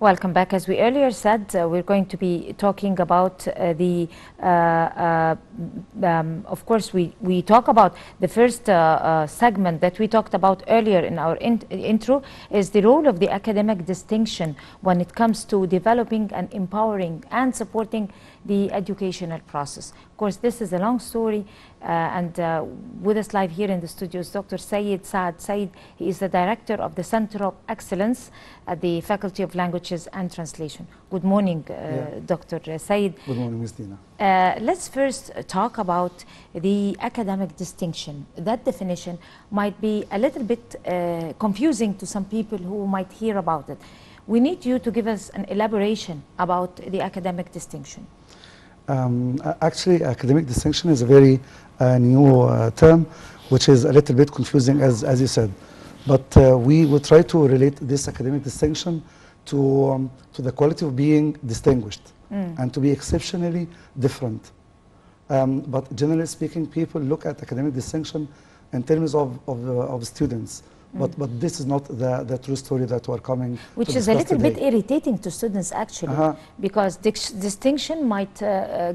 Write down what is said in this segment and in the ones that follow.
Welcome back. As we earlier said, we're going to be talking about of course, we talk about the first segment that we talked about earlier in our intro is the role of the academic distinction when it comes to developing and empowering and supporting the educational process. Of course, this is a long story, and with us live here in the studio is Dr. Saad. Saad, he is the Director of the Center of Excellence at the Faculty of Languages and Translation. Good morning, Dr. Saad. Good morning, Ms. Dina. Let's first talk about the academic distinction. That definition might be a little bit confusing to some people who might hear about it. We need you to give us an elaboration about the academic distinction. Actually, academic distinction is a very new term, which is a little bit confusing, as you said. But we will try to relate this academic distinction to the quality of being distinguished and to be exceptionally different. But generally speaking, people look at academic distinction in terms of students. But this is not the true story that we're coming to Which is a little today. bit irritating to students, actually, because distinction might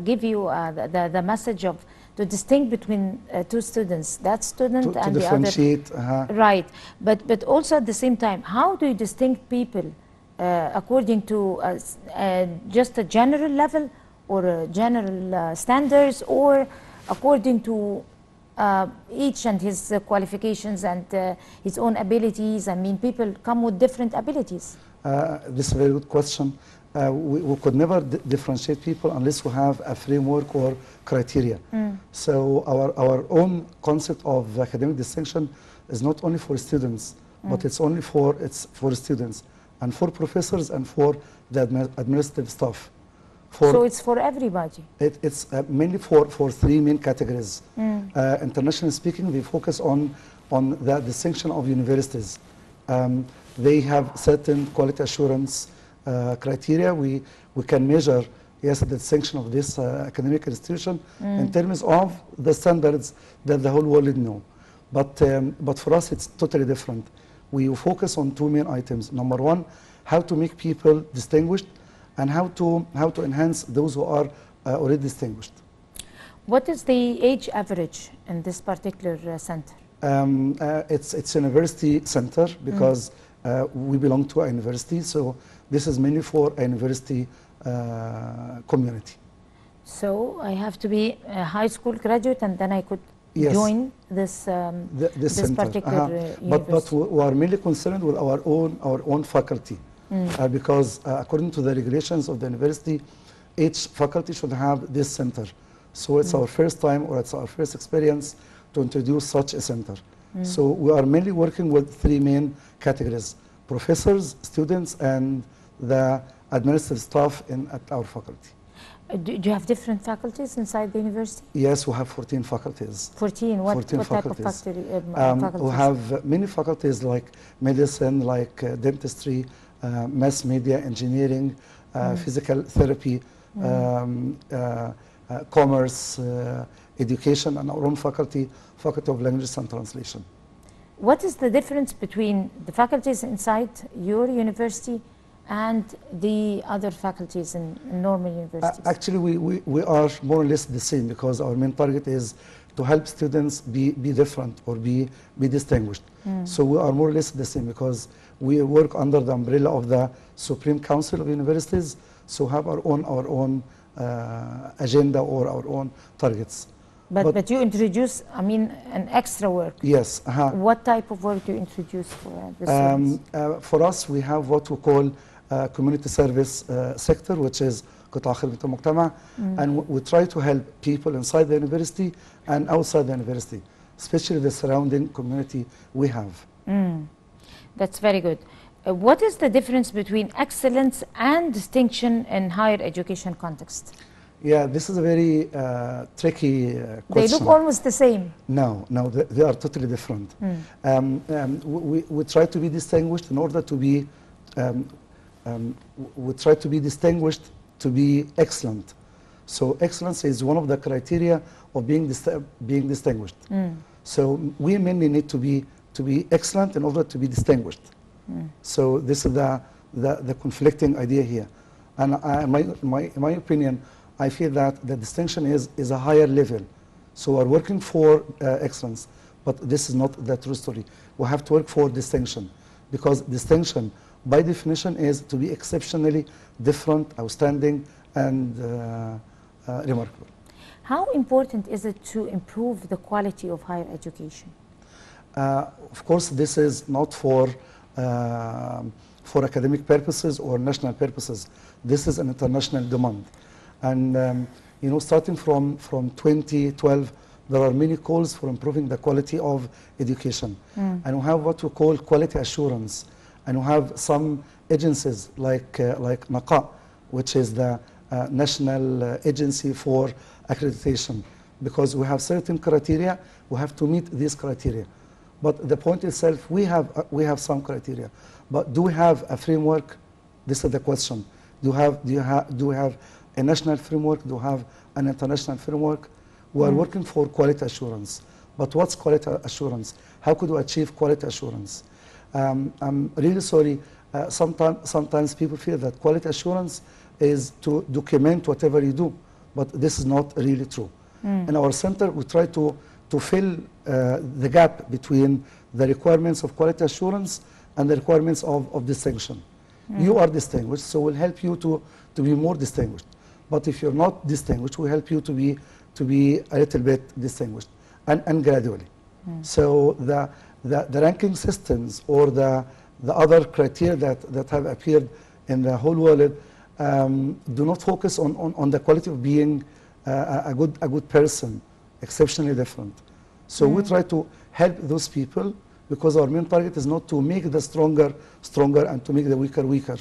give you the message of to distinct between two students, that student and the other. Right, but also at the same time, how do you distinct people according to just a general level or general standards, or according to each and his qualifications and his own abilities? I mean, people come with different abilities. This is a very good question. We could never differentiate people unless we have a framework or criteria. So our own concept of academic distinction is not only for students, but it's only for students and for professors and for the administrative staff. So it's for everybody? It's mainly for three main categories. Internationally speaking, we focus on the distinction of universities. They have certain quality assurance criteria. We can measure, yes, the distinction of this academic institution in terms of the standards that the whole world know. But for us, it's totally different. We focus on two main items. Number one, how to make people distinguished, and how to enhance those who are already distinguished. What is the age average in this particular center? It's a university center because we belong to a university, so this is mainly for a university community. So I have to be a high school graduate and then I could join this particular university. But we are mainly concerned with our own faculty. Because according to the regulations of the university, each faculty should have this center. So it's our first time, or it's our first experience to introduce such a center. So we are mainly working with three main categories: professors, students, and the administrative staff at our faculty. Do you have different faculties inside the university? Yes, we have 14 faculties. 14? What type of faculties? We have many faculties like medicine, like dentistry, mass media, engineering, physical therapy, commerce, education, and our own faculty of languages and translation. What is the difference between the faculties inside your university and the other faculties in normal universities? Actually, we are more or less the same, because our main target is to help students be different or be distinguished. So we are more or less the same, because we work under the umbrella of the Supreme Council of Universities, so have our own agenda or our own targets. But you introduce, I mean, an extra work. Yes. What type of work do you introduce for the students? For us, we have what we call community service sector, which is قطاع خدمة المجتمع, and we try to help people inside the university and outside the university, especially the surrounding community we have. That's very good. What is the difference between excellence and distinction in higher education context? Yeah, this is a very tricky question. They look almost the same. No, they are totally different. We try to be distinguished in order to be, we try to be distinguished to be excellent. So excellence is one of the criteria of being distinguished. So we mainly need to be excellent in order to be distinguished. So this is the conflicting idea here. And in my opinion, I feel that the distinction is a higher level. So we're working for excellence, but this is not the true story. We have to work for distinction, because distinction, by definition, is to be exceptionally different, outstanding, and remarkable. How important is it to improve the quality of higher education? Of course, this is not for academic purposes or national purposes. This is an international demand. And you know, starting from 2012, there are many calls for improving the quality of education. And we have what we call quality assurance. And we have some agencies like NAQA, which is the National Agency for Accreditation. Because we have certain criteria, we have to meet these criteria. But the point itself, we have some criteria. But do we have a framework? This is the question. Do we have a national framework? Do we have an international framework? We are working for quality assurance. But what's quality assurance? How could we achieve quality assurance? I'm really sorry. Sometimes people feel that quality assurance is to document whatever you do. But this is not really true. In our center, we try to fill the gap between the requirements of quality assurance and the requirements of distinction. You are distinguished, so we'll help you to be more distinguished. But if you're not distinguished, we'll help you to be a little bit distinguished, and gradually. So the ranking systems or the other criteria that have appeared in the whole world do not focus on the quality of being a good person, exceptionally different. So we try to help those people, because our main target is not to make the stronger and to make the weaker.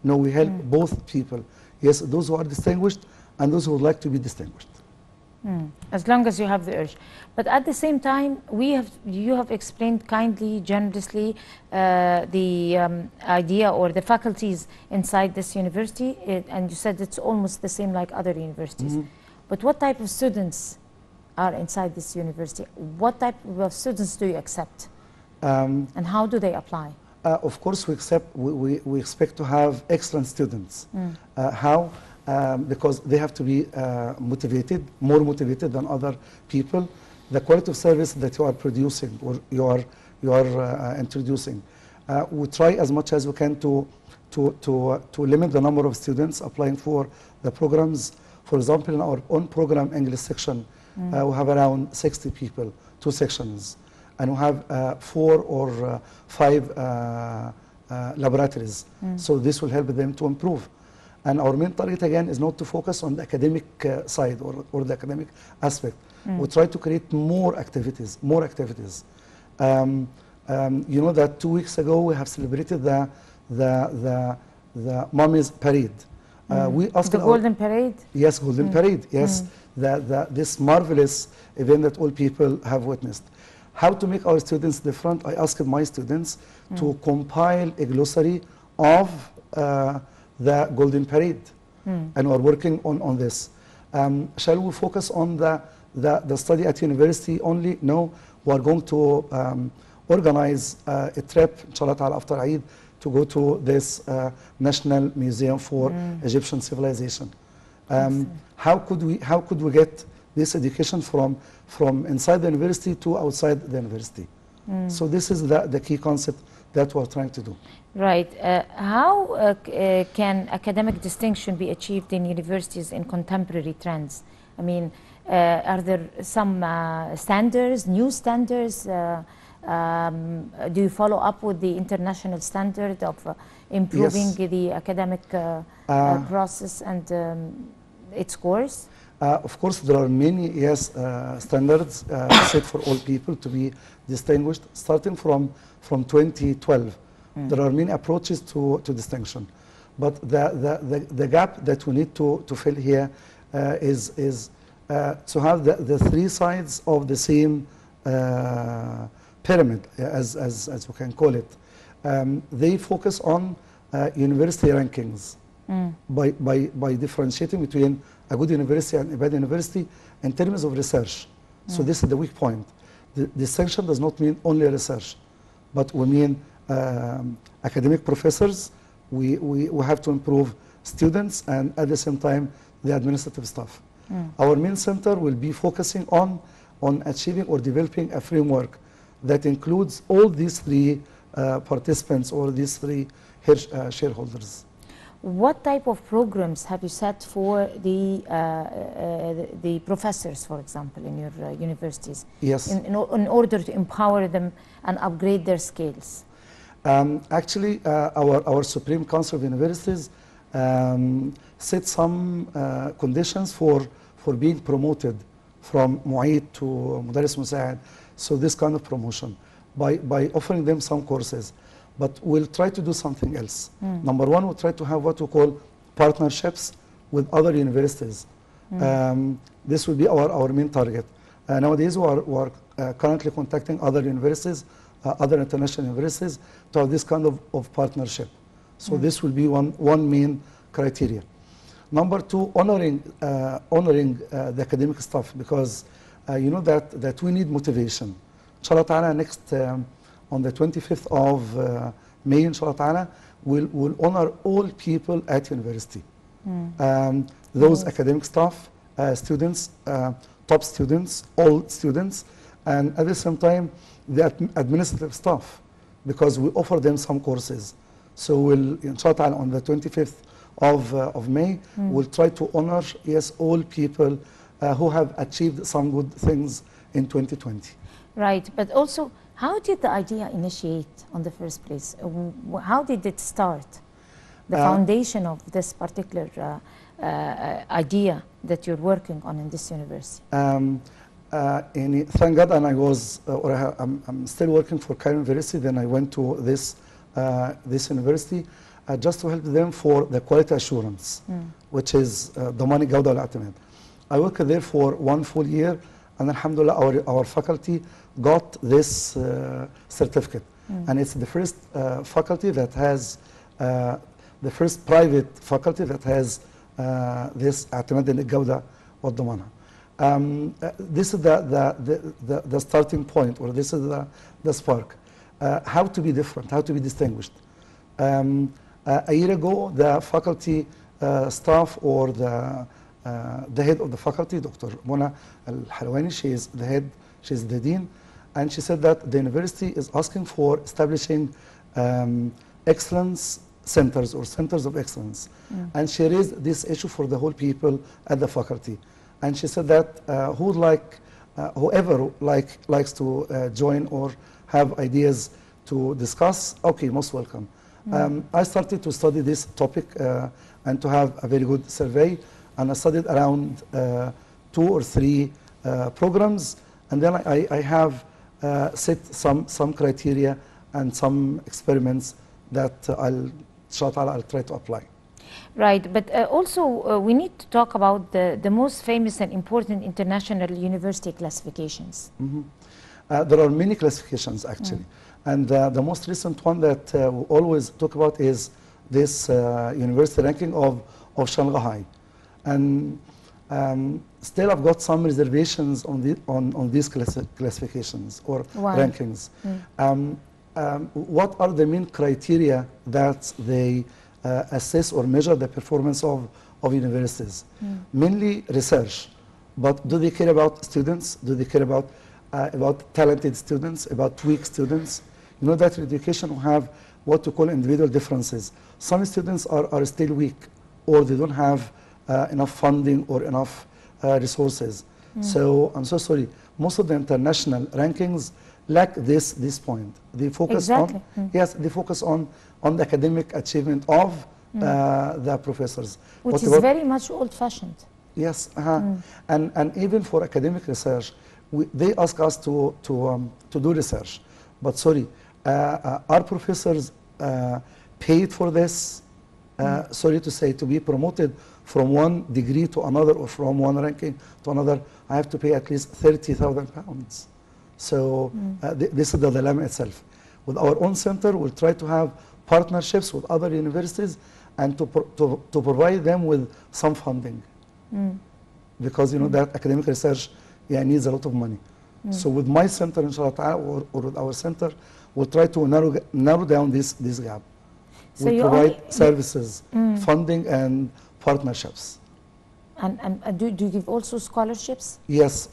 No, we help both people. Yes, those who are distinguished and those who would like to be distinguished. As long as you have the urge. But at the same time, you have explained kindly, generously, the idea or the faculties inside this university, and you said it's almost the same like other universities. But what type of students are inside this university? What type of students do you accept? And how do they apply? Of course, we expect to have excellent students. How? Because they have to be motivated, more motivated than other people. The quality of service that you are producing or you are introducing. We try as much as we can to limit the number of students applying for the programs. For example, in our own program, English section, we have around 60 people, 2 sections. And we have 4 or 5 laboratories. So this will help them to improve. And our main target, again, is not to focus on the academic side or the academic aspect. We try to create more activities. You know that 2 weeks ago, we have celebrated the Mummy's Parade. We asked the Golden Parade? Yes, Golden Parade, yes. This marvelous event that all people have witnessed. How to make our students different? I asked my students to compile a glossary of the Golden Parade. And we're working on this. Shall we focus on the study at university only? No, we're going to organize a trip, inshallah ta'ala, after Eid, to go to this National Museum for Egyptian Civilization. How could we get this education from inside the university to outside the university? So this is the key concept that we're trying to do. Right. How can academic distinction be achieved in universities in contemporary trends? I mean, are there some standards, new standards? Do you follow up with the international standard of improving the academic process and its course? Of course, there are many, standards set for all people to be distinguished. Starting from 2012, there are many approaches to distinction. But the gap that we need to fill here is to have the 3 sides of the same pyramid, as we can call it. They focus on university rankings by differentiating between a good university and a bad university in terms of research. So this is the weak point. The distinction does not mean only research, but we mean academic professors, we have to improve students and at the same time the administrative staff. Our main center will be focusing on achieving or developing a framework that includes all these three participants or these three shareholders. What type of programs have you set for the professors, for example, in your universities? Yes. In order to empower them and upgrade their skills? Actually, our Supreme Council of Universities set some conditions for being promoted from معيد to مدرس مساعد. So this kind of promotion by offering them some courses. But we'll try to do something else. Number one, we'll try to have what we call partnerships with other universities. This will be our main target. Nowadays, we are currently contacting other universities, other international universities, to have this kind of partnership. So this will be one main criteria. Number two, honoring the academic staff, because you know that we need motivation. Inshallah ta'ala, next on the 25th of May, inshallah ta'ala, we'll honor all people at university. Those academic staff, students, top students, all students, and at the same time, the administrative staff, because we offer them some courses. So we'll, inshallah ta'ala, on the 25th of May, we'll try to honor, yes, all people who have achieved some good things in 2020. Right, but also, how did the idea initiate on the first place? How did it start? The foundation of this particular idea that you're working on in this university? Thank God, and I'm still working for Cairo University. Then I went to this university just to help them for the quality assurance, which is ضمان الجودة والاعتماد. I worked there for 1 full year, and alhamdulillah, our faculty got this certificate. And it's the first faculty that has, the first private faculty that has this اعتماد الجودة والضمانة. This is the starting point, or this is the spark. How to be different, how to be distinguished. A year ago, the faculty staff or the head of the faculty, Dr. Mona Al-Halwani, she is the head, she's the dean, and she said that the university is asking for establishing excellence centers or centers of excellence. And she raised this issue for the whole people at the faculty. And she said that whoever likes to join or have ideas to discuss, okay, most welcome. I started to study this topic and to have a very good survey, and I studied around 2 or 3 programs, and then I have set some criteria and some experiments that I'll try to apply. Right, but also we need to talk about the most famous and important international university classifications. There are many classifications actually, and the most recent one that we always talk about is this university ranking of Shanghai. And still I've got some reservations on these classifications or rankings. What are the main criteria that they assess or measure the performance of universities? Mainly research, but do they care about students? Do they care about talented students, about weak students? You know that in education we have what we call individual differences. Some students are still weak, or they don't have enough funding or enough resources. So I'm so sorry, most of the international rankings lack this point. They focus on, yes, they focus on the academic achievement of the professors. Which is very much old-fashioned. Yes, and even for academic research, they ask us to do research. But sorry, are professors paid for this? Sorry to say, to be promoted from one degree to another or from one ranking to another, I have to pay at least £30,000. So this is the dilemma itself. With our own center, we'll try to have partnerships with other universities and to provide them with some funding. Because you know that academic research needs a lot of money. So with my center, inshallah ta'ala, or with our center, we'll try to narrow down this gap. So we provide services, funding, and partnerships. And do you give also scholarships? Yes,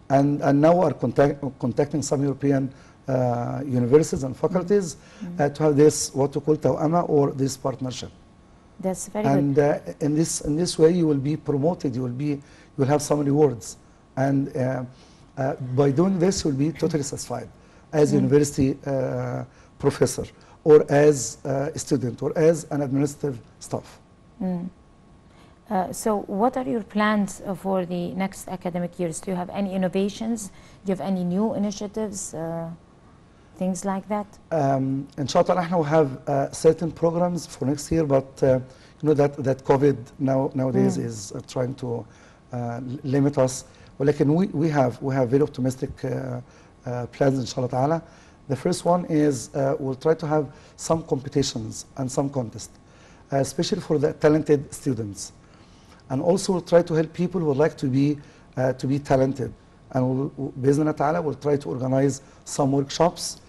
and now we're contacting some European universities and faculties to have this, what we call tawama, or this partnership. That's very good. And in this way, you will be promoted. You will have some rewards, and by doing this, you'll be totally satisfied as a university professor, or as a student, or as an administrative staff. So what are your plans for the next academic years? Do you have any innovations? Do you have any new initiatives? Things like that? Inshallah, we have certain programs for next year, but you know that COVID nowadays is trying to limit us. Well, we have very optimistic plans, inshallah ta'ala. The first one is we'll try to have some competitions and some contests, especially for the talented students. And also we'll try to help people who would like to be talented. And Bismillah ta'ala, we'll try to organize some workshops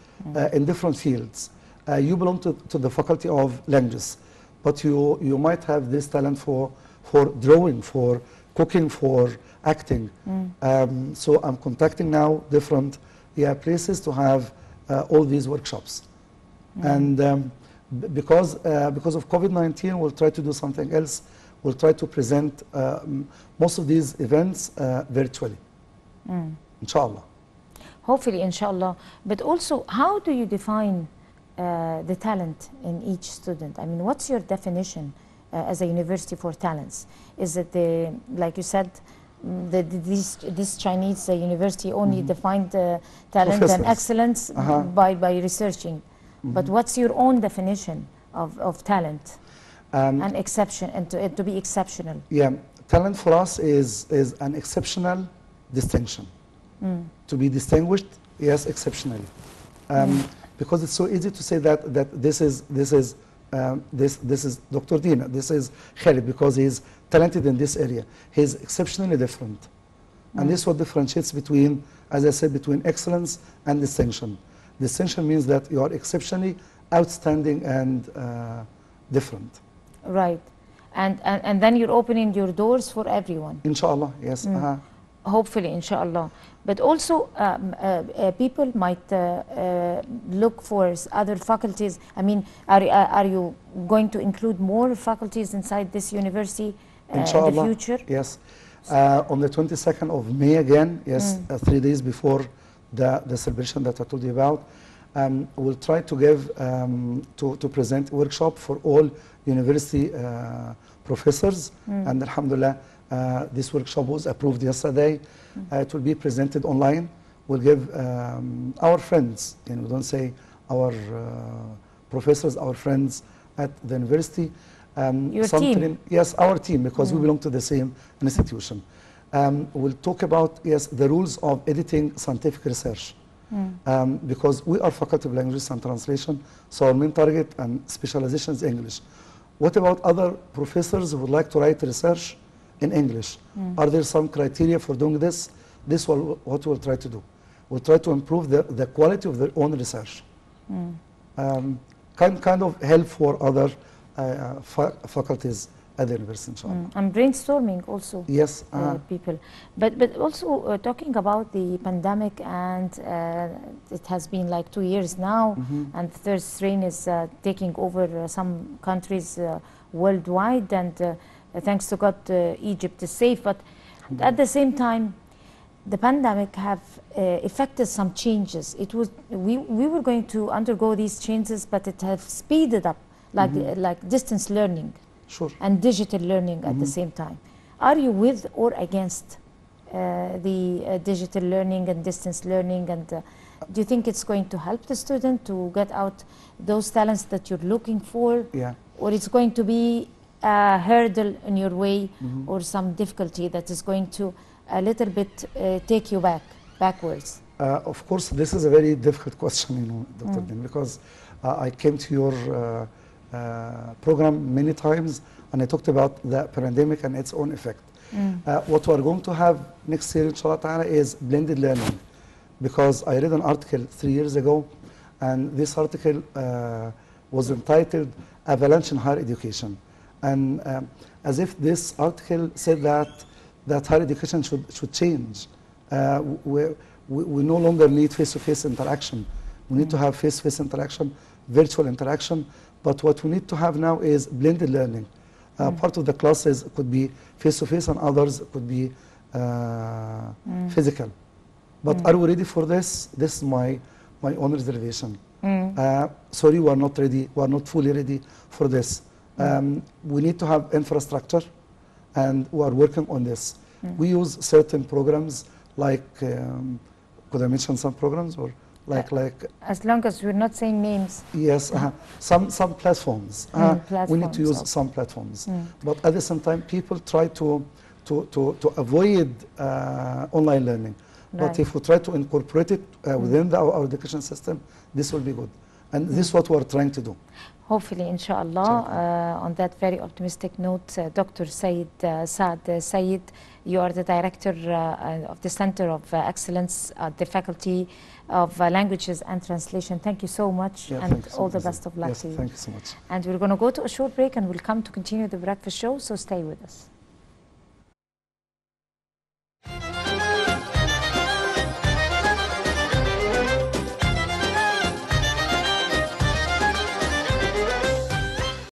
in different fields. You belong to the Faculty of Languages, but you might have this talent for drawing, for cooking, for acting. So I'm contacting now different places to have all these workshops. And because of COVID-19, we'll try to do something else. We'll try to present most of these events virtually, inshallah. Hopefully, inshallah. But also, how do you define the talent in each student? I mean, what's your definition as a university for talents? Is it like you said, this Chinese university only defined talent and excellence by researching? But what's your own definition of talent and exception, and to be exceptional? Yeah, talent for us is an exceptional distinction. To be distinguished, yes, exceptionally. Because it's so easy to say that this is Dr. Dina, this is Khalid, because he's talented in this area. He's exceptionally different. And this is what differentiates between, as I said, between excellence and distinction. Distinction means that you are exceptionally outstanding and different. Right. And then you're opening your doors for everyone. Inshallah, yes. Hopefully, inshallah. But also, people might look for other faculties. I mean, are you going to include more faculties inside this university in the future? Yes. On the 22nd of May again, yes, 3 days before the celebration that I told you about, we'll try to give, to present a workshop for all university professors. And alhamdulillah, this workshop was approved yesterday. It will be presented online. We'll give our friends, we don't say our professors, our friends at the university. Your team? Yes, our team, because we belong to the same institution. We'll talk about, yes, the rules of editing scientific research. Because we are Faculty of Languages and Translation, so our main target and specialization is English. What about other professors who would like to write research in English? Are there some criteria for doing this? This is what we'll try to do. We'll try to improve the quality of their own research. Kind of help for other faculties at the university, inshallah. And brainstorming also. Yes. People. But also talking about the pandemic, and it has been like 2 years now, and the third strain is taking over some countries worldwide, and thanks to God, Egypt is safe. But at the same time, the pandemic have affected some changes. We were going to undergo these changes, but it has speeded up, like distance learning. Sure. And digital learning at the same time. Are you with or against the digital learning and distance learning? And do you think it's going to help the student to get out those talents that you're looking for? Yeah. Or it's going to be a hurdle in your way, or some difficulty that is going to a little bit take you backwards? Of course, this is a very difficult question, Dr. Din, because I came to your program many times, and I talked about the pandemic and its own effect. What we're going to have next year, inshallah ta'ala, is blended learning, because I read an article 3 years ago, and this article was entitled Avalanche in Higher Education. And as if this article said that higher education should change. We no longer need face-to-face interaction. We need to have face-to-face interaction, virtual interaction, but what we need to have now is blended learning. Part of the classes could be face-to-face and others could be physical. But are we ready for this? This is my own reservation. Sorry, we are not ready. We are not fully ready for this. We need to have infrastructure, and we are working on this. We use certain programs like, could I mention some programs or like? As long as we're not saying names. Yes, some platforms. We need to use some platforms. But at the same time, people try to avoid online learning. Right. But if we try to incorporate it within our education system, this will be good. And this is what we're trying to do. Hopefully, inshallah, on that very optimistic note, Dr. Saad Sayed, you are the director of the Center of Excellence at the Faculty of Languages and Translation. Thank you so much, and all the best of luck to you. Thank you so much. And we're going to go to a short break, and we'll come to continue the breakfast show, so stay with us.